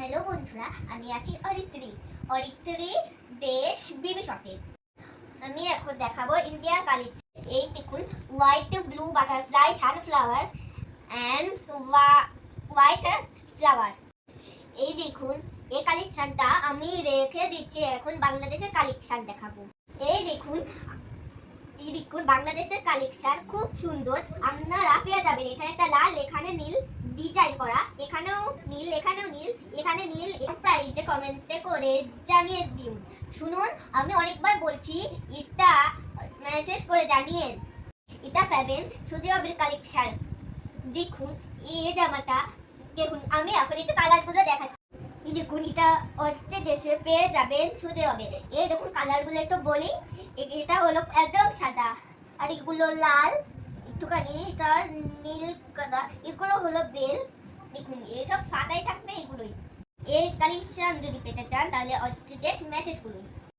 Hello বন্ধুরা, আমি আছি অরিত্রি দেশ বিবি শপে। আমি এখন দেখাবো ইন্ডিয়ার কালেকশন। এই দেখুন, white blue butterfly sunflower and white flower. এই দেখুন, এই কালেকশনটা আমি রেখে দিচ্ছি। এখন বাংলাদেশের কালেকশন দেখাবো। এই দেখুন বাংলাদেশের কালেকশন খুব সুন্দর, আপনারা পেয়ে যাবেন। এখানে একটা লাল, এখানে নীল ডিজাইন করা, এখানেও নীল, এখানেও নীল, এখানে নীল। প্রাইসে কমেন্টে করে জানিয়ে দিন। শুনুন, আমি অনেকবার বলছি, এটা মেসেজ করে জানিয়ে। এটা পাবেন সৌদি আরবের কালেকশন। দেখুন এই জামাটা, দেখুন আমি এখন একটু কালারগুলো দেখাচ্ছি। এই দেখুন, এটা অর্ধেক দেশে পেয়ে যাবেন সৌদি আরবে। এই দেখুন কালারগুলো একটু বলি। এটা হলো একদম সাদা, আর এগুলো লাল, একটুখানি এটা নীল কালার, এগুলো হলো বেল। দেখুন এসব সাদাই থাকবে এগুলোই। এই কালেকশন যদি পেতে চান তাহলে অর্ধেক দেশ মেসেজ করুন।